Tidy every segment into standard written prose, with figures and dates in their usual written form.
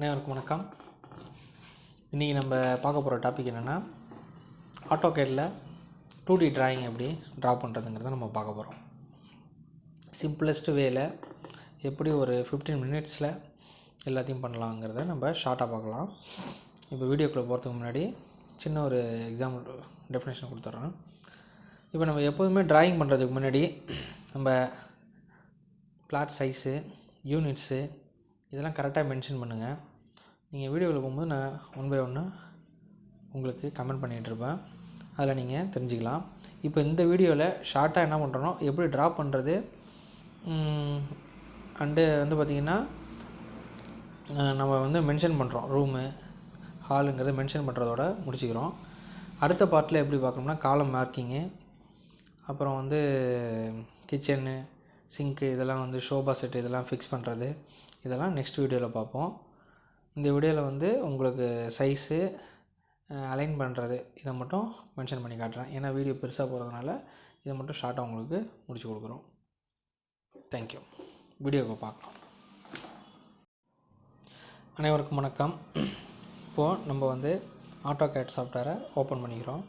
அனைவருக்கும் வணக்கம். இன்றைக்கி நம்ம பார்க்க போகிற டாபிக் என்னென்னா, ஆட்டோ கேடில் 2D டிராயிங் எப்படி ட்ரா பண்ணுறதுங்கிறத நம்ம பார்க்க போகிறோம். சிம்பிளஸ்ட் வேல எப்படி ஒரு 15 மினிட்ஸில் எல்லாத்தையும் பண்ணலாங்கிறத நம்ம ஷார்ட்டாக பார்க்கலாம். இப்போ வீடியோக்குள்ளே போகிறதுக்கு முன்னாடி சின்ன ஒரு எக்ஸாம்பிள் டெஃபினேஷன் கொடுத்துட்றேன். இப்போ நம்ம எப்போதுமே டிராயிங் பண்ணுறதுக்கு முன்னாடி நம்ம பிளாட் சைஸு, யூனிட்ஸு இதெல்லாம் கரெக்டாக மென்ஷன் பண்ணுங்கள். நீங்கள் வீடியோவில் போகும்போது நான் ஒன் பை ஒன்னாக உங்களுக்கு கமெண்ட் பண்ணிகிட்ருப்பேன், அதில் நீங்கள் தெரிஞ்சுக்கலாம். இப்போ இந்த வீடியோவில் ஷார்ட்டாக என்ன பண்ணுறோன்னா, எப்படி ட்ரா பண்ணுறது அண்டு பார்த்திங்கன்னா நம்ம மென்ஷன் பண்ணுறோம். ரூமு, ஹாலுங்கிறத மென்ஷன் பண்ணுறதோட முடிச்சுக்கிறோம். அடுத்த பார்ட்டில் எப்படி பார்க்கணும்னா, காலம் மார்க்கிங்கு, அப்புறம் கிச்சனு, சிங்க்கு இதெல்லாம் ஷோபா செட்டு இதெல்லாம் ஃபிக்ஸ் பண்ணுறது, இதெல்லாம் நெக்ஸ்ட் வீடியோவில் பார்ப்போம். இந்த வீடியோவில் உங்களுக்கு சைஸு அலைன் பண்ணுறது இதை மட்டும் மென்ஷன் பண்ணி காட்டுறேன். ஏன்னா வீடியோ பெருசாக போகிறதுனால இதை மட்டும் ஷார்ட்டாக உங்களுக்கு முடிச்சு கொடுக்குறோம். தேங்க்யூ. வீடியோவை பார்க்கலாம். அனைவருக்கும் வணக்கம். இப்போது நம்ம ஆட்டோ கேட் சாஃப்ட்வேரை ஓப்பன் பண்ணிக்கிறோம்.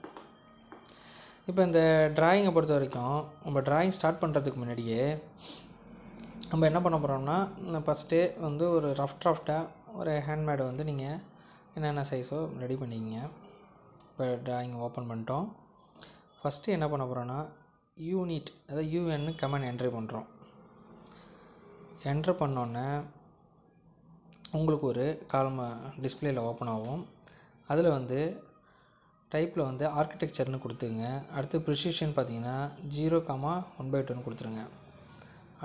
இப்போ இந்த டிராயிங்கை பொறுத்த வரைக்கும் நம்ம டிராயிங் ஸ்டார்ட் பண்ணுறதுக்கு முன்னாடியே நம்ம என்ன பண்ண போகிறோம்னா, ஃபஸ்ட்டே ஒரு ரஃப் டிராஃப்டாக ஒரு ஹேண்ட்மேடு நீங்கள் என்னென்ன சைஸோ ரெடி பண்ணிக்கிங்க. இப்போ டிராயிங் ஓப்பன் பண்ணிட்டோம். ஃபஸ்ட்டு என்ன பண்ண போகிறோன்னா, யூனிட் அதாவது யூஎன்னு கமெண்ட் என்ட்ரி பண்ணுறோம். என்ட்ரு பண்ணோன்னே உங்களுக்கு ஒரு காலம் டிஸ்பிளேயில் ஓப்பன் ஆகும். அதில் டைப்பில் ஆர்கிடெக்சர்னு கொடுத்துங்க. அடுத்து ப்ரிசிஷன் பார்த்தீங்கன்னா 0,1/2 கொடுத்துருங்க.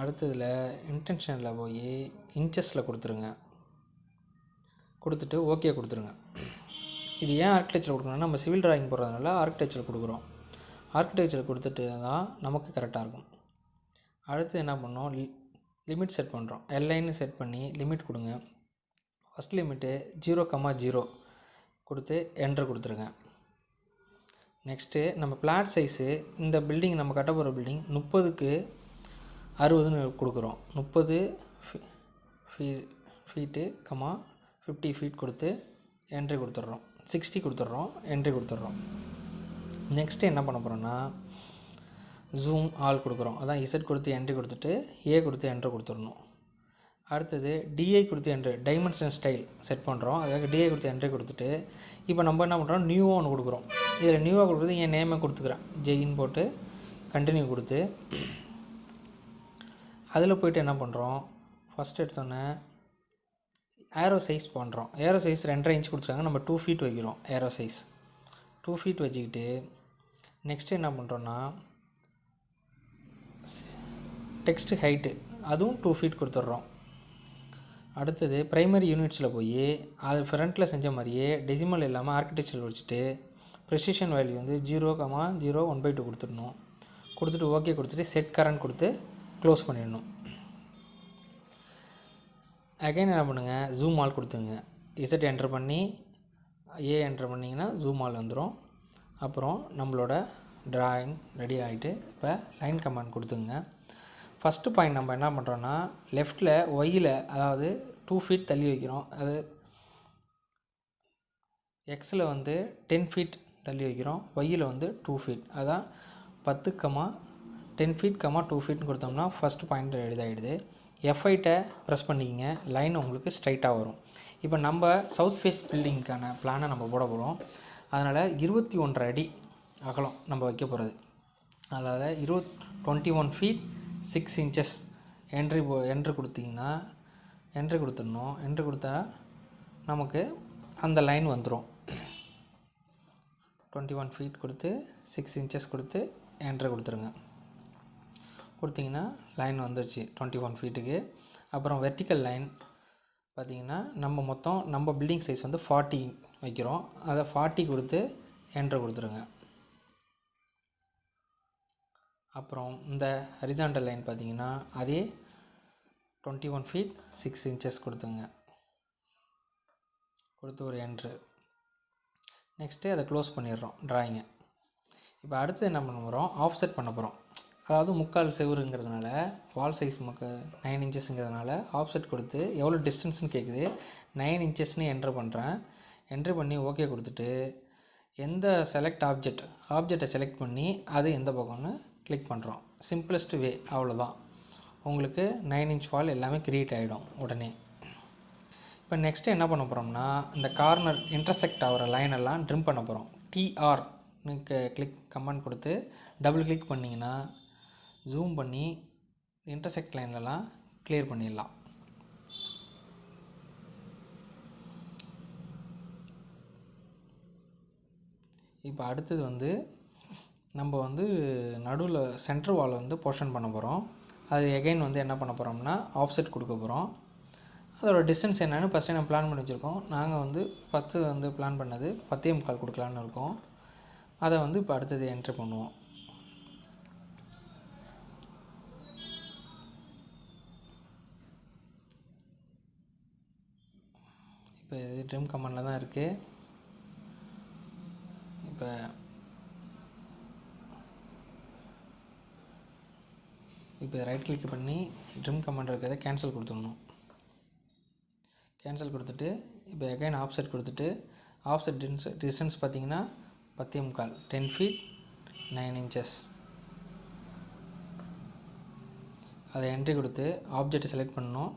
அடுத்ததில் இன்டென்ஷனில் போய் இன்ச்சஸில் கொடுத்துருங்க. கொடுத்துட்டு ஓகே கொடுத்துருங்க. இது ஏன் ஆர்கிடெக்சர் கொடுக்கணும்னா, நம்ம சிவில் டிராயிங் போடுறதுனால ஆர்கிடெக்சர் கொடுக்குறோம். ஆர்கிடெக்சர் கொடுத்துட்டு தான் நமக்கு கரெக்டாக இருக்கும். அடுத்து என்ன பண்ணோம், லிமிட் செட் பண்ணுறோம். எல்லைன்னு செட் பண்ணி லிமிட் கொடுங்க. ஃபஸ்ட் லிமிட்டு 0,0 கொடுத்து என்ட்ரு கொடுத்துருங்க. நெக்ஸ்ட்டு நம்ம பிளாட் சைஸு, இந்த பில்டிங் நம்ம கட்ட போகிற பில்டிங் 30க்கு 60ன்னு கொடுக்குறோம். 30 ஃபீட்டு 50 ஃபீட் கொடுத்து என்ட்ரி கொடுத்துட்றோம். 60 கொடுத்துட்றோம், என்ட்ரி கொடுத்துட்றோம். நெக்ஸ்ட்டு என்ன பண்ண போகிறோன்னா, ஜூம் ஆல் கொடுக்குறோம். அதான் இசட் கொடுத்து என்ட்ரி கொடுத்துட்டு ஏ கொடுத்து என்ட்ரு கொடுத்துடணும். அடுத்தது டிஐ கொடுத்து என்ட்ரி, டைமென்ஷன் ஸ்டைல் செட் பண்ணுறோம். அதுக்காக டிஐ கொடுத்து என்ட்ரி கொடுத்துட்டு இப்போ நம்ம என்ன பண்ணுறோம், நியூவாக ஒன்று கொடுக்குறோம். இதில் நியூவாக கொடுக்குறது என் நேமை கொடுத்துக்கிறேன், ஜெயின்னு போட்டு கண்டினியூ கொடுத்து அதில் போய்ட்டு என்ன பண்ணுறோம், ஃபஸ்ட் எடுத்தோன்னே ஏரோ சைஸ் பண்ணுறோம். ஏரோ சைஸ் 2.5 இன்ச் கொடுத்துருக்காங்க, நம்ம 2 ஃபீட் வைக்கிறோம். ஏரோ சைஸ் 2 ஃபீட் வச்சுக்கிட்டு நெக்ஸ்ட்டு என்ன பண்ணுறோன்னா, டெக்ஸ்ட் ஹைட்டு அதுவும் 2 ஃபீட் கொடுத்துட்றோம். அடுத்தது ப்ரைமரி யூனிட்ஸில் போய் அது ஃப்ரண்ட்டில் செஞ்ச மாதிரியே டெசிமல் இல்லாமல் ஆர்கிடெக்சர் வச்சுட்டு ப்ரெசிஷன் வேல்யூ 0,01/2 கொடுத்துடணும். கொடுத்துட்டு ஓகே கொடுத்துட்டு செட் கரண்ட் கொடுத்து க்ளோஸ் பண்ணிடணும். அகைன் என்ன பண்ணுங்கள், ஜூம் ஆல் கொடுத்துங்க. இசட் என்ட்ரு பண்ணி ஏ என்ட்ரு பண்ணிங்கன்னா ஜூம் ஆல் வந்துடும். அப்புறம் நம்மளோட டிராயிங் ரெடி ஆகிட்டு இப்போ லைன் கமாண்ட் கொடுத்துங்க. ஃபஸ்ட்டு பாயிண்ட் நம்ம என்ன பண்ணுறோன்னா, லெஃப்ட்டில் ஒய்யில் அதாவது 2 ஃபீட் தள்ளி வைக்கிறோம். அது எக்ஸில் 10 ஃபீட் தள்ளி வைக்கிறோம். ஒய்யில் 2 ஃபீட், அதான் 10, 10 ஃபீட் 2 ஃபீட்னு கொடுத்தோம்னா ஃபஸ்ட்டு பாயிண்ட் எழுதாகிடுது. F8 ப்ரெஸ் பண்ணிக்கிங்க, லைன் உங்களுக்கு ஸ்ட்ரைட்டாக வரும். இப்போ நம்ம சவுத் ஃபேஸ் பில்டிங்க்கான பிளானை நம்ம போட போகிறோம். அதனால் 21 அடி அகலம் நம்ம வைக்க போகிறது. அதாவது 21 ஃபீட் 6 இன்ச்சஸ் என்ட்ரு கொடுத்திங்கன்னா என்ட்ரு கொடுத்துடணும். என்ட்ரு கொடுத்தா நமக்கு அந்த லைன் வந்துடும். 21 ஃபீட் கொடுத்து 6 இன்ச்சஸ் கொடுத்து என்ட்ரு கொடுத்துருங்க. கொடுத்திங்கன்னா லைன் வந்துருச்சு 21 ஃபீட்டுக்கு. அப்புறம் வெர்டிக்கல் லைன் பார்த்திங்கன்னா நம்ம பில்டிங் சைஸ் 40 வைக்கிறோம். அதை 40 கொடுத்து என்ட்ரு கொடுத்துருங்க. அப்புறம் இந்த ஹரிசாண்டல் லைன் பார்த்திங்கன்னா அதே 21 ஃபீட் 6 இன்ச்சஸ் கொடுத்துங்க. கொடுத்து ஒரு என்ட்ரு. நெக்ஸ்ட்டு அதை க்ளோஸ் பண்ணிடுறோம் டிராயிங்கை. இப்போ அடுத்து என்ன பண்ண போகிறோம், ஆஃப்செட் பண்ண போகிறோம். அதாவது முக்கால் செவருங்கிறதுனால வால் சைஸ் 9 இன்ச்சஸ்ங்கிறதுனால ஆஃப்செட் கொடுத்து எவ்வளோ டிஸ்டன்ஸ்னு கேட்குது. 9 இன்ச்சஸ்னு என்ட்ரு பண்ணுறேன். என்ட்ரு பண்ணி ஓகே கொடுத்துட்டு எந்த ஆப்ஜெக்டை செலக்ட் பண்ணி அது எந்த பக்கம்னு கிளிக் பண்ணுறோம். சிம்பிளஸ்ட் வே, அவ்வளோதான். உங்களுக்கு 9 இன்ச் வால் எல்லாமே க்ரியேட் ஆகிடும் உடனே. இப்போ நெக்ஸ்ட்டு என்ன பண்ண போகிறோம்னா, இந்த கார்னர் இன்டர்செக்ட் ஆகிற லைனெல்லாம் ட்ரிம் பண்ண போகிறோம். டிஆர்னு கமெண்ட் கொடுத்து டபுள் கிளிக் பண்ணிங்கன்னா ஜூம் பண்ணி இன்டர்செக்ட் லைன்லலாம் கிளியர் பண்ணிடலாம். இப்போ அடுத்தது நம்ம நடுவில் சென்டர் வால் போர்ஷன் பண்ண போகிறோம். அது எகைன் என்ன பண்ண போகிறோம்னா ஆஃப்செட் கொடுக்க போகிறோம். அதோட டிஸ்டன்ஸ் என்னென்னு ஃபஸ்ட்டே நம்ம பிளான் பண்ணி வச்சுருக்கோம். நாங்கள் ஃபஸ்ட்டு பிளான் பண்ணது 10.25 கொடுக்கலான்னு இருக்கோம். அதை இப்போ அடுத்தது என்ட்ரு பண்ணுவோம். இப்போ இது ட்ரிம் கமாண்டில் தான் இருக்குது. இப்போ ரைட் கிளிக் பண்ணி ட்ரிம் கமாண்ட் இருக்கிறத கேன்சல் கொடுத்துடணும். கேன்சல் கொடுத்துட்டு இப்போ எகைன் ஆஃப்செட் கொடுத்துட்டு ஆஃப்செட் டிஸ்டன்ஸ் பார்த்திங்கன்னா 10.25 10 feet 9 inches. அதை என்ட்ரி கொடுத்து ஆப்ஜெக்டை செலக்ட் பண்ணணும்.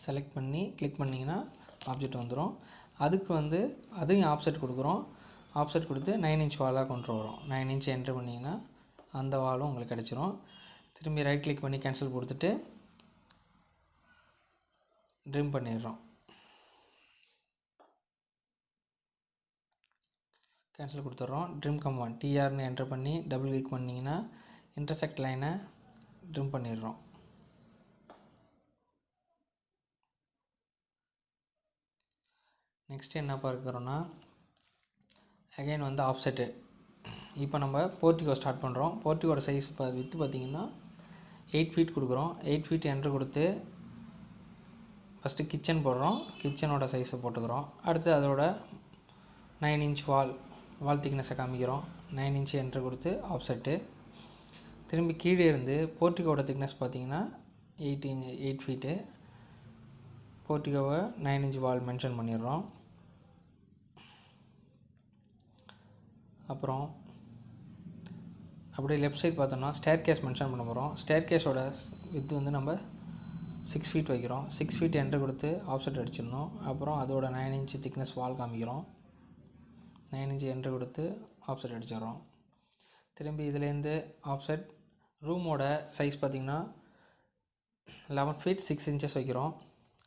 செலக்ட் பண்ணி கிளிக் பண்ணிங்கன்னா ஆப்ஜெக்ட் வந்துடும். அதுக்கு அதையும் ஆப்செட் கொடுக்குறோம். ஆப்செட் கொடுத்து 9 inch வாலாக கொண்டு வரோம். 9 inch என்ட்ரு பண்ணிங்கன்னா அந்த வாலும் உங்களுக்கு கிடச்சிரும். திரும்பி ரைட் கிளிக் பண்ணி கேன்சல் கொடுத்துட்டு ட்ரிம் பண்ணிடுறோம். கேன்சல் கொடுத்துட்றோம். ட்ரிம் கமாண்ட் டிஆர்னு என்ட்ரு பண்ணி டபுள் கிளிக் பண்ணிங்கன்னா இன்டர்செக்ட் லைனை ட்ரிம் பண்ணிடுறோம். நெக்ஸ்ட்டு என்ன பார்க்குறோன்னா அகைன் ஆஃப்செட்டு. இப்போ நம்ம போர்ட்டிகோ ஸ்டார்ட் பண்ணுறோம். போர்ட்டிகோட சைஸ் வித்து பார்த்திங்கன்னா 8 feet கொடுக்குறோம். 8 feet என்ட்ரு கொடுத்து ஃபஸ்ட்டு கிச்சன் போடுறோம். கிச்சனோட சைஸை போட்டுக்கிறோம். அடுத்து அதோட 9 inch வால் திக்னஸை காமிக்கிறோம். 9 inch என்ட்ரு கொடுத்து ஆஃப்செட்டு. திரும்பி கீழே இருந்து போர்ட்டிகோட திக்னஸ் பார்த்திங்கன்னா 8 feet. போர்ட்டிகோவை 9 inch வால் மென்ஷன் பண்ணிடுறோம். அப்புறம் அப்படியே லெஃப்ட் சைட் பார்த்தோம்னா ஸ்டேர் கேஸ் மென்ஷன் பண்ண போகிறோம். ஸ்டேர் கேஸோட வித்து நம்ம 6 feet வைக்கிறோம். 6 feet என்ட்ரு கொடுத்து ஆஃப்செட் அடிச்சிடணும். அப்புறம் அதோட 9 inch திக்னஸ் வால் காமிக்கிறோம். 9 inch என்ட்ரு கொடுத்து ஆஃப்செட் அடிச்சிடறோம். திரும்பி இதுலேருந்து ஆஃப்செட் ரூமோட சைஸ் பார்த்திங்கன்னா 11 feet 6 inches வைக்கிறோம்.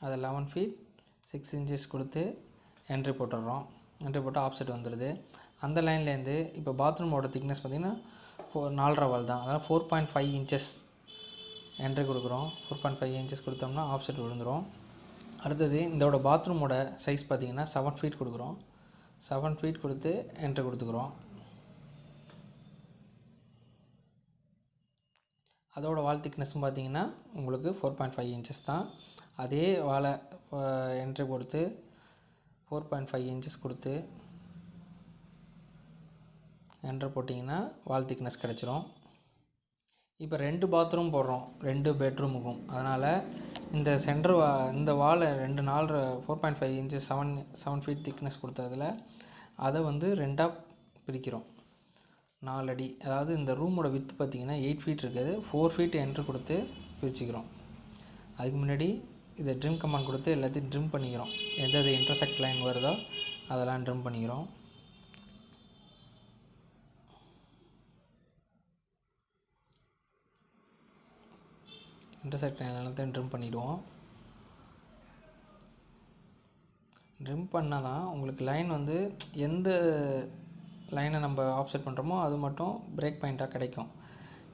அதை 11 feet 6 inches கொடுத்து என்ட்ரி போட்டுடுறோம். என்ட்ரி போட்டு ஆஃப்செட் வந்துடுது. அந்த லைன்லேருந்து இப்போ பாத்ரூமோட திக்னஸ் பார்த்திங்கன்னா 4.5 வால் தான். அதாவது 4.5 inches என்ட்ரி கொடுக்குறோம். 4.5 inches கொடுத்தோம்னா ஆஃப்செட் விழுந்துடும். அடுத்தது இதோட பாத்ரூமோட சைஸ் பார்த்திங்கன்னா 7 feet கொடுக்குறோம். 7 feet கொடுத்து என்ட்ரி கொடுத்துக்கிறோம். அதோட வால் திக்னஸும் பார்த்திங்கன்னா உங்களுக்கு 4.5 inches தான். அதே வாலை என்ட்ரி கொடுத்து 4.5 inches கொடுத்து என்ட்ரு போட்டிங்கன்னா வால் திக்னஸ் கிடச்சிரும். இப்போ 2 பாத்ரூம் போடுறோம் 2 பெட்ரூமுக்கும். அதனால் இந்த வாலை 4.5 inches 7 feet திக்னஸ் கொடுத்ததில் அதை 2ஆக பிரிக்கிறோம். 4 அடி. அதாவது இந்த ரூமோட வித்து பார்த்திங்கன்னா 8 feet இருக்குது. 4 feet என்ட்ரு கொடுத்து பிரிச்சுக்கிறோம். அதுக்கு முன்னாடி இதை ட்ரிம் கமாண்ட் கொடுத்து எல்லாத்தையும் ட்ரிம் பண்ணிக்கிறோம். எந்த இன்டர்செக்ட் லைன் வருதோ அதெல்லாம் ட்ரிம் பண்ணிக்கிறோம். இன்டர்செக்ட் லைன் எல்லாத்தையும் ட்ரிம் பண்ணிவிடுவோம். ட்ரிம் பண்ணால் தான் உங்களுக்கு லைன் எந்த லைனை நம்ம ஆஃப்செட் பண்ணுறோமோ அது மட்டும் பிரேக் பாயிண்ட்டாக கிடைக்கும்.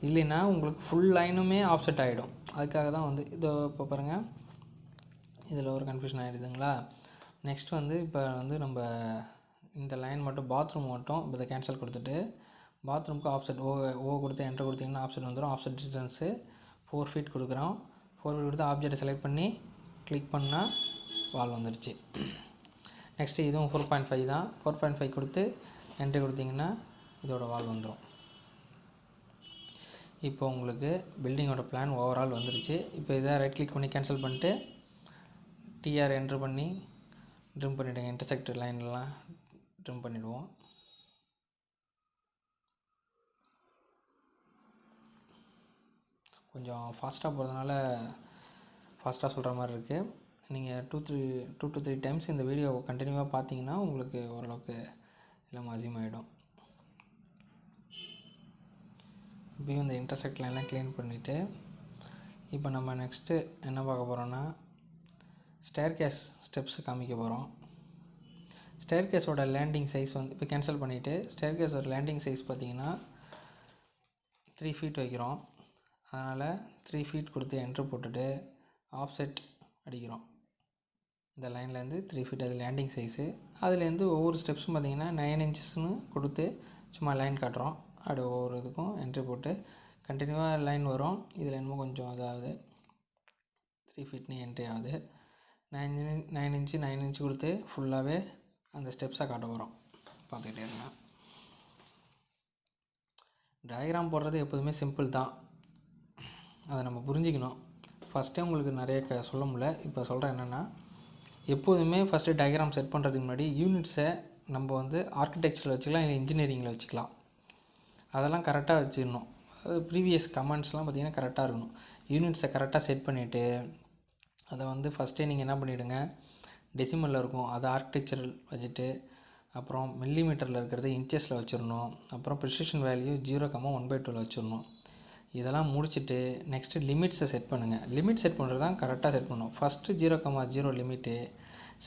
இல்லைன்னா உங்களுக்கு ஃபுல் லைனுமே ஆஃப்செட் ஆகிடும். அதுக்காக தான் இதோ இப்போ பாருங்கள், இதில் ஒரு கன்ஃபியூஷன் ஆகிடுதுங்களா. நெக்ஸ்ட் இப்போ நம்ம இந்த லைன் மட்டும் பாத்ரூம் மட்டும் இப்போ இதை கேன்சல் கொடுத்துட்டு பாத்ரூமுக்கு ஆஃப்செட் ஓ கொடுத்து என்ட்ரு கொடுத்திங்கன்னா ஆஃப்செட் வந்துடும். ஆஃப்செட் டிஸ்டன்ஸு 4 feet கொடுக்குறோம். 4 feet கொடுத்து ஆப்ஜெக்டை செலக்ட் பண்ணி கிளிக் பண்ணால் வால் வந்துடுச்சு. நெக்ஸ்ட்டு இதுவும் 4.5 தான். 4.5 கொடுத்து என்ட்ரி கொடுத்திங்கன்னா இதோட வால் வந்துடும். இப்போ உங்களுக்கு பில்டிங்கோட பிளான் ஓவரால் வந்துருச்சு. இப்போ இதை ரைட் கிளிக் பண்ணி கேன்சல் பண்ணிட்டு டிஆர் என்ட்ரு பண்ணி ட்ரிம் பண்ணிவிடுங்க. இன்டர்செக்ட் லைன்லாம் ட்ரிம் பண்ணிவிடுவோம். கொஞ்சம் ஃபாஸ்ட்டாக போகிறதுனால ஃபாஸ்ட்டாக சொல்கிற மாதிரி இருக்குது. நீங்கள் 2 to 3 டைம்ஸ் இந்த வீடியோவை கண்டினியூவாக பார்த்தீங்கன்னா உங்களுக்கு ஓரளவுக்கு எல்லாம் அதிகமாகிடும். இப்போயும் இந்த இன்டர்செக்ட் லைன்லாம் க்ளீன் பண்ணிவிட்டு இப்போ நம்ம நெக்ஸ்ட்டு என்ன பார்க்க போகிறோன்னா ஸ்டேர்கேஸ் ஸ்டெப்ஸ் காமிக்க போகிறோம். ஸ்டேர்கேஸோட லேண்டிங் சைஸ் வந்து இப்போ கேன்சல் பண்ணிவிட்டு ஸ்டேர்கேஸோட லேண்டிங் சைஸ் பார்த்திங்கன்னா 3 feet வைக்கிறோம். அதனால் 3 feet கொடுத்து என்ட்ரு போட்டுட்டு ஆஃப்செட் அடிக்கிறோம். இந்த லைன்லேருந்து 3 feet அது லேண்டிங் சைஸு. அதுலேருந்து ஒவ்வொரு ஸ்டெப்ஸும் பார்த்திங்கன்னா 9 inchesனு கொடுத்து சும்மா லைன் காட்டுறோம். அப்படி ஒவ்வொரு இதுக்கும் என்ட்ரி போட்டு கண்டினியூவாக லைன் வரும். இதில் என்னமோ கொஞ்சம் அதாவது 3 feetனு என்ட்ரி ஆகுது. 9 inch கொடுத்து ஃபுல்லாகவே அந்த ஸ்டெப்ஸை காட்ட வரும். பார்த்துக்கிட்டே இருங்க. டயக்ராம் போடுறது எப்போதுமே சிம்பிள் தான், அதை நம்ம புரிஞ்சிக்கணும். ஃபஸ்ட்டே உங்களுக்கு நிறைய சொல்ல முடியல, இப்போ சொல்கிறேன். என்னென்னா எப்போதுமே ஃபஸ்ட்டு டயக்ராம் செட் பண்ணுறதுக்கு முன்னாடி யூனிட்ஸை நம்ம வந்து ஆர்கிடெக்சரில் வச்சுக்கலாம், இல்லை இன்ஜினியரிங்கில் வச்சுக்கலாம். அதெல்லாம் கரெக்டாக வச்சுக்கணும். அது ப்ரீவியஸ் கமெண்ட்ஸ்லாம் பார்த்திங்கன்னா கரெக்டாக இருக்கணும். யூனிட்ஸை கரெக்டாக செட் பண்ணிவிட்டு அதை வந்து ஃபஸ்ட்டே நீங்கள் என்ன பண்ணிவிடுங்க, டெசிமலில் இருக்கும் அதை ஆர்கிடெக்சரல் வச்சுட்டு அப்புறம் மில்லிமீட்டரில் இருக்கிறது இன்ச்சஸில் வச்சிடணும். அப்புறம் ப்ரிசிஷன் வேல்யூ 0,1/2 வச்சிடணும். இதெல்லாம் முடிச்சுட்டு நெக்ஸ்ட்டு லிமிட்ஸை செட் பண்ணுங்கள். லிமிட் செட் பண்ணுறது தான் கரெக்டாக செட் பண்ணணும். First 0,0 limit.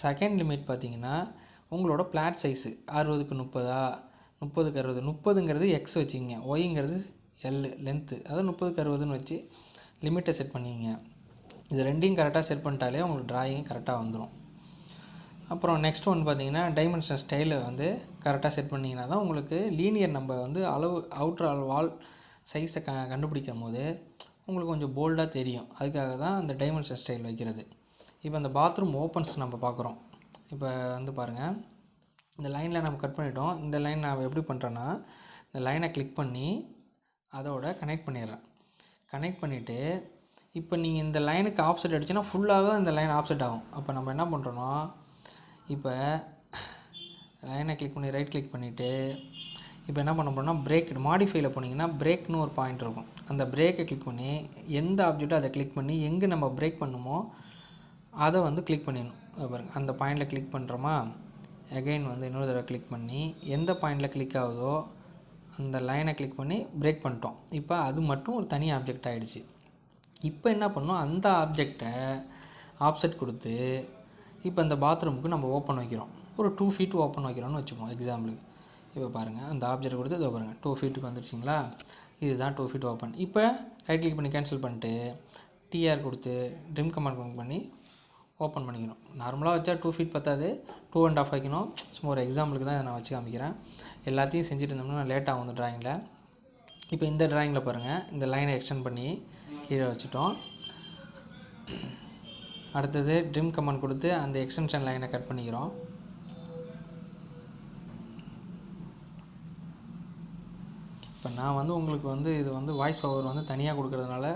செகண்ட் லிமிட் பார்த்திங்கன்னா உங்களோட பிளாட் சைஸு 60க்கு 30, 30க்கு 60. 30ங்கிறது எக்ஸ் வச்சுக்கிங்க, ஒய்ங்கிறது எல் லென்த்து, அதாவது 30க்கு 60ன்னு வச்சு லிமிட்டை செட் பண்ணிங்க. இது ரெண்டையும் கரெக்டாக செட் பண்ணிட்டாலே உங்களுக்கு ட்ராயிங் கரெக்டாக வந்துடும். அப்புறம் நெக்ஸ்ட் ஒன் பார்த்திங்கன்னா டைமென்ஷன் ஸ்டைலை வந்து கரெக்டாக செட் பண்ணிங்கன்னா தான் உங்களுக்கு லீனியர் நம்ம வந்து அளவு அவுட்ரு வால் சைஸை கண்டுபிடிக்கும் போது உங்களுக்கு கொஞ்சம் போல்டாக தெரியும். அதுக்காக தான் அந்த டைமென்ஷன் ஸ்டைல் வைக்கிறது. இப்போ அந்த பாத்ரூம் ஓப்பன்ஸ் நம்ம பார்க்குறோம். இப்போ வந்து பாருங்கள், இந்த லைனில் நம்ம கட் பண்ணிட்டோம். இந்த லைன் நான் எப்படி பண்ணுறேன்னா இந்த லைனை கிளிக் பண்ணி அதோட கனெக்ட் பண்ணிடுறேன். கனெக்ட் பண்ணிவிட்டு இப்போ நீங்கள் இந்த லைனுக்கு ஆப்செட் அடிச்சுன்னா ஃபுல்லாக தான் இந்த லைன் ஆப்செட் ஆகும். அப்போ நம்ம என்ன பண்ணுறோன்னா இப்போ லைனை கிளிக் பண்ணி ரைட் கிளிக் பண்ணிவிட்டு இப்போ என்ன பண்ண போகிறோம்னா பிரேக் மாடிஃபைல போனீங்கன்னா பிரேக்னு ஒரு பாயிண்ட் இருக்கும். அந்த பிரேக்கை கிளிக் பண்ணி எந்த ஆப்ஜெக்ட்டோ அதை கிளிக் பண்ணி எங்கே நம்ம பிரேக் பண்ணுமோ அதை வந்து கிளிக் பண்ணிடணும். பாருங்கள், அந்த பாயிண்டில் கிளிக் பண்ணுறோமா, அகைன் வந்து இன்னொரு தடவை கிளிக் பண்ணி எந்த பாயிண்டில் கிளிக் ஆகுதோ அந்த லைனை கிளிக் பண்ணி பிரேக் பண்ணிட்டோம். இப்போ அது மட்டும் ஒரு தனி ஆப்ஜெக்ட் ஆகிடுச்சு. இப்போ என்ன பண்ணோம், அந்த ஆப்ஜெக்டை ஆப்செட் கொடுத்து இப்போ இந்த பாத்ரூமுக்கு நம்ம ஓப்பன் வைக்கிறோம். ஒரு 2 feet ஓப்பன் வைக்கிறோன்னு வச்சுப்போம் எக்ஸாம்பிளுக்கு. இப்போ பாருங்கள், அந்த ஆப்ஜெக்ட் கொடுத்து இதோ பாருங்கள் 2 feetக்கு வந்துடுச்சிங்களா. இதுதான் 2 feet ஓப்பன். இப்போ ரைட் கிளிக் பண்ணி கேன்சல் பண்ணிட்டு டிஆர் கொடுத்து ட்ரிம் கமாண்ட் பண்ணி ஓப்பன் பண்ணிக்கணும். நார்மலாக வச்சா 2 feet பத்தாது, 2.5 வைக்கணும். சும்மா ஒரு எக்ஸாம்பிளுக்கு தான் நான் வச்சு காமிக்கிறேன். எல்லாத்தையும் செஞ்சுட்டு இருந்தோம்னா லேட் ஆகும் இந்த ட்ராயிங்கில். இப்போ இந்த ட்ராயிங்கில் பாருங்கள், இந்த லைனை எக்ஸ்டெண்ட் பண்ணி கீழே வச்சுட்டோம். அடுத்தது ட்ரிம் கமாண்ட் கொடுத்து அந்த எக்ஸ்டென்ஷன் லைனை கட் பண்ணிக்கிறோம். இப்போ நான் வந்து உங்களுக்கு வந்து இது வந்து வாய்ஸ் பவர் வந்து தனியாக கொடுக்கறதுனால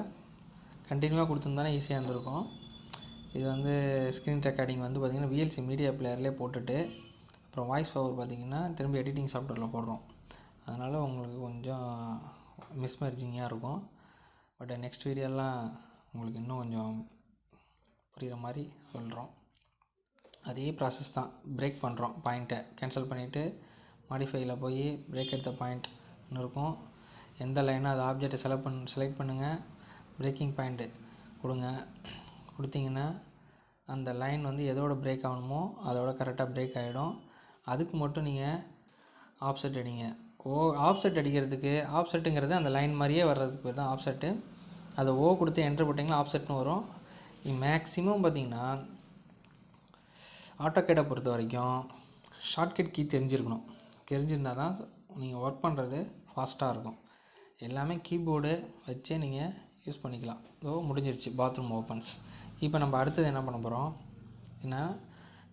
கண்டினியூவாக கொடுத்துருந்தானே ஈஸியாக இருந்திருக்கும். இது வந்து ஸ்க்ரீன் ரெக்கார்டிங் வந்து பார்த்திங்கன்னா VLC மீடியா பிளேயர்லேயே போட்டுட்டு அப்புறம் வாய்ஸ் பவர் பார்த்திங்கன்னா திரும்பி எடிட்டிங் சாஃப்ட்வேரில் போடுறோம். அதனால் உங்களுக்கு கொஞ்சம் மிஸ்மேர்ஜிங்காக இருக்கும். பட் நெக்ஸ்ட் வீடியோலாம் உங்களுக்கு இன்னும் கொஞ்சம் புரிகிற மாதிரி சொல்கிறோம். அதே ப்ராசஸ் தான். பிரேக் பண்ணுறோம், பாயிண்ட்டை கேன்சல் பண்ணிவிட்டு மாடிஃபையில் போய் பிரேக் எடுத்த பாயிண்ட்னு இருக்கும். எந்த லைனோ அது ஆப்ஜெக்டை செலக்ட் பண்ணுங்கள், பிரேக்கிங் பாயிண்ட்டு கொடுங்க. கொடுத்தீங்கன்னா அந்த லைன் வந்து எதோட பிரேக் ஆகணுமோ அதோட கரெக்டாக பிரேக் ஆகிடும். அதுக்கு மட்டும் நீங்கள் ஆப்செட் அடிங்க. ஆப்செட் அடிக்கிறதுக்கு ஆப்செட்டுங்கிறது அந்த லைன் மாதிரியே வர்றதுக்கு பேர் தான் ஆப்செட்டு. அதை கொடுத்து என்ட்ரு போட்டிங்கன்னா ஆப்செட்னு வரும். மேக்ஸிமம் பார்த்திங்கன்னா ஆட்டோகேடை பொறுத்த வரைக்கும் ஷார்ட்கட் கீ தெரிஞ்சிருக்கணும். தெரிஞ்சிருந்தால் தான் நீங்கள் ஒர்க் பண்ணுறது ஃபாஸ்ட்டாக இருக்கும். எல்லாமே கீபோர்டு வச்சே நீங்கள் யூஸ் பண்ணிக்கலாம். முடிஞ்சிருச்சு பாத்ரூம் ஓப்பன்ஸ். இப்போ நம்ம அடுத்தது என்ன பண்ண போகிறோம் ஏன்னா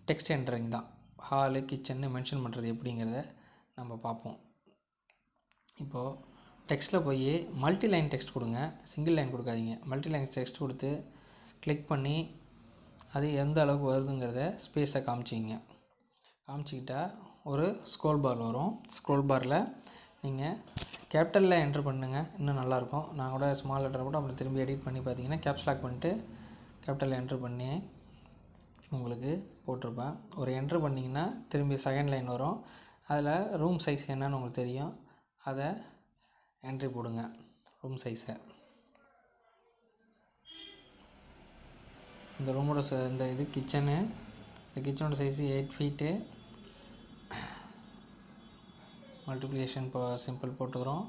டெக்ஸ்ட் என்ட்ரிங் தான். ஹாலு கிச்சன்னு மென்ஷன் பண்ணுறது எப்படிங்கிறத நம்ம பார்ப்போம். இப்போது டெக்ஸ்ட்டில் போய் மல்டி லைன் டெக்ஸ்ட் கொடுங்க, சிங்கிள் லைன் கொடுக்காதீங்க. மல்டி லைன் டெக்ஸ்ட் கொடுத்து கிளிக் பண்ணி அது எந்த அளவுக்கு வருதுங்கிறத ஸ்பேஸை காமிச்சிக்கிட்டா ஒரு ஸ்க்ரோல் பார் வரும். ஸ்க்ரோல் பாரில் நீங்கள் கேபிட்டலில் என்ட்ரு பண்ணுங்கள், இன்னும் நல்லாயிருக்கும். நான் கூட ஸ்மால் லெட்டர் கூட அப்புறம் திரும்பி எடிட் பண்ணி பார்த்தீங்கன்னா கேப்ஸ் லாக் பண்ணிட்டு கேபிட்டலில் என்ட்ரு பண்ணி உங்களுக்கு போட்டிருப்பேன். ஒரு என்ட்ரு பண்ணிங்கன்னா திரும்பி செகண்ட் லைன் வரும். அதில் ரூம் சைஸ் என்னன்னு உங்களுக்கு தெரியும், அதை என்ட்ரி போடுங்க. ரூம் சைஸை இந்த ரூமோட இந்த இது கிச்சனு, இந்த கிச்சனோட சைஸு 8 ஃபீட்டு. மல்டிப்ளிகேஷன் இப்போ சிம்பிள் போட்டுக்கிறோம்.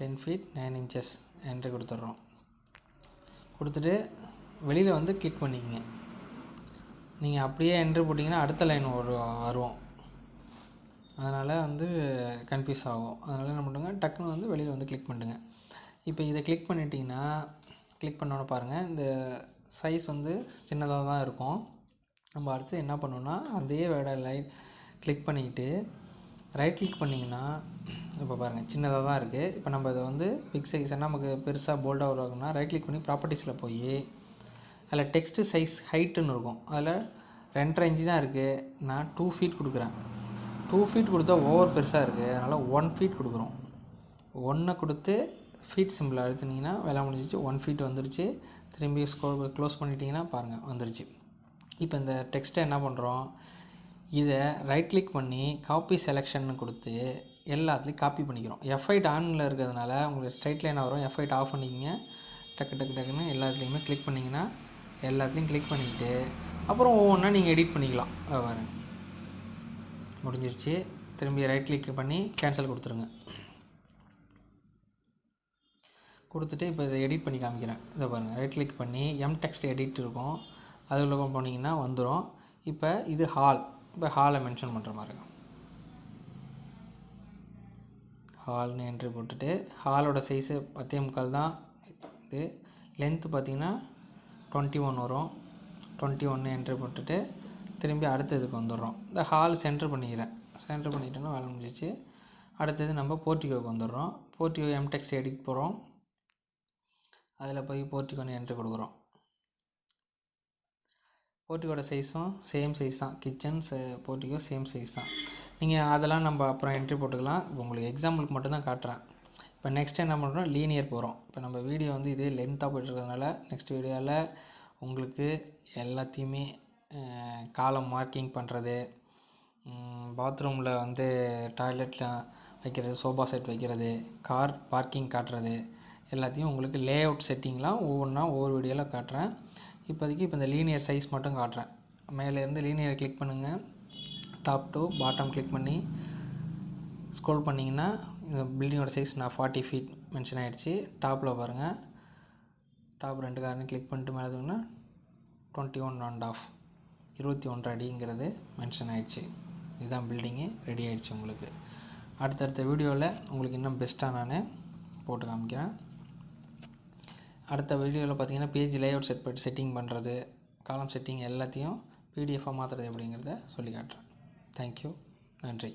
10 feet 9 inches என்ட்ரி கொடுத்துட்றோம். கொடுத்துட்டு வெளியில் வந்து கிளிக் பண்ணிக்கங்க. நீங்கள் அப்படியே என்ட்ரி போட்டிங்கன்னா அடுத்த லைன் வரும், அதனால் வந்து கன்ஃபியூஸ் ஆகும். அதனால் என்ன பண்ணுங்க, டக்குன்னு வந்து வெளியில் வந்து கிளிக் பண்ணிடுங்க. இப்போ இதை கிளிக் பண்ணிட்டீங்கன்னா கிளிக் பண்ணோன்னு பாருங்கள், இந்த சைஸ் வந்து சின்னதாக தான் இருக்கும். நம்ம அடுத்து என்ன பண்ணோன்னா அதே வேர்டை கிளிக் பண்ணிக்கிட்டு ரைட் கிளிக் பண்ணிங்கன்னா இப்போ பாருங்கள் சின்னதாக தான் இருக்குது. இப்போ நம்ம இதை வந்து பிக் சைஸ் நமக்கு பெருசாக போல்டாக உருவாக்குன்னா ரைட் கிளிக் பண்ணி ப்ராப்பர்ட்டிஸில் போய் அதில் டெக்ஸ்ட்டு சைஸ் ஹைட்டுன்னு இருக்கும். அதில் 2.5 inch தான் இருக்குது. நான் 2 feet கொடுக்குறேன். 2 feet கொடுத்தா ஓவர் பெருசாக இருக்குது, அதனால் 1 feet கொடுக்குறோம். 1 கொடுத்து ஃபீட் சிம்பிள் அழுத்துனீங்கன்னா வேலை முடிஞ்சிச்சு. 1 feet வந்துருச்சு. திரும்பி க்ளோஸ் பண்ணிட்டீங்கன்னா பாருங்கள் வந்துருச்சு. இப்போ இந்த டெக்ஸ்ட்டை என்ன பண்ணுறோம், இதை ரைட் கிளிக் பண்ணி காப்பி செலெக்ஷன் கொடுத்து எல்லாத்துலேயும் காப்பி பண்ணிக்கிறோம். F8 ஆனில் இருக்கிறதுனால உங்களுக்கு ஸ்ட்ரைட் லைனாக வரும். F8 ஆஃப் பண்ணிக்கிங்க. டக்குன்னு எல்லாத்துலேயுமே கிளிக் பண்ணிங்கன்னா எல்லாத்துலேயும் கிளிக் பண்ணிக்கிட்டு அப்புறம் ஒவ்வொன்றா நீங்கள் எடிட் பண்ணிக்கலாம். பாருங்க முடிஞ்சிருச்சு. திரும்பி ரைட் கிளிக் பண்ணி கேன்சல் கொடுத்துருங்க. கொடுத்துட்டு இப்போ இதை எடிட் பண்ணி காமிக்கிறேன். இதை பாருங்கள், ரைட் கிளிக் பண்ணி டெக்ஸ்ட் எடிட் இருக்கும், அதில் போனீங்கன்னா வந்துடும். இப்போ இது ஹால். இப்போ ஹாலை மென்ஷன் பண்ணுற மாதிரி ஹால்னு என்ட்ரி போட்டுட்டு ஹாலோட சைஸு 10.25 தான். இது லென்த்து பார்த்திங்கன்னா 21 வரும். 21 என்ட்ரி போட்டுட்டு திரும்பி அடுத்ததுக்கு வந்துடுறோம். இந்த ஹால் சென்டர் பண்ணிட்டோன்னா வேலை முடிஞ்சிச்சு. அடுத்தது நம்ம போர்ட்டிகோக்கு வந்துடுறோம். போர்ட்டிகோ டெக்ஸ்ட் எடிட் போகிறோம். அதில் போய் போர்ட்டிகோன்னு என்ட்ரி கொடுக்குறோம். போர்ட்டிகோட சைஸும் சேம் சைஸ் தான். கிச்சன் போர்ட்டிகோ சேம் சைஸ் தான். நீங்கள் அதெல்லாம் நம்ம அப்புறம் என்ட்ரி போட்டுக்கலாம். இப்போ உங்களுக்கு எக்ஸாம்பிளுக்கு மட்டும்தான் காட்டுறேன். இப்போ நெக்ஸ்ட் என்ன பண்ணுறோம், லீனியர் போகிறோம். இப்போ நம்ம வீடியோ வந்து இதே லென்த்தாக போய்ட்டுருக்கிறதுனால நெக்ஸ்ட் வீடியோவில் உங்களுக்கு எல்லாத்தையுமே காலம் மார்க்கிங் பண்ணுறது, பாத்ரூமில் வந்து டாய்லெட்டில் வைக்கிறது, சோஃபா செட் வைக்கிறது, கார் பார்க்கிங் காட்டுறது, எல்லாத்தையும் உங்களுக்கு லே அவுட் செட்டிங்லாம் ஒவ்வொன்றா ஒவ்வொரு வீடியோவில் காட்டுறேன். இப்போதைக்கு இப்போ இந்த லீனியர் சைஸ் மட்டும் காட்டுறேன். மேலேருந்து லீனியரை கிளிக் பண்ணுங்கள். டாப் டு பாட்டம் கிளிக் பண்ணி ஸ்க்ரோல் பண்ணிங்கன்னா இந்த பில்டிங்கோட சைஸ் நான் 40 feet மென்ஷன் ஆகிடுச்சு. டாப்பில் பாருங்கள், டாப் 2 காரையும் கிளிக் பண்ணிட்டு மேலே தூங்கினா 21.5 21 அடிங்கிறது மென்ஷன் ஆகிடுச்சு. இதுதான் பில்டிங்கு ரெடி ஆகிடுச்சு உங்களுக்கு. அடுத்தடுத்த வீடியோவில் உங்களுக்கு இன்னும் பெஸ்ட்டாக நான் போட்டு காமிக்கிறேன். அடுத்த வீடியோவில் பார்த்தீங்கன்னா பேஜ் லேஅவுட் செட்டிங் பண்ணுறது, காலம் செட்டிங் எல்லாத்தையும் பிடிஎஃபாக மாற்றுறது எப்படிங்கிறத சொல்லி காட்டுறேன். தேங்க்யூ, நன்றி.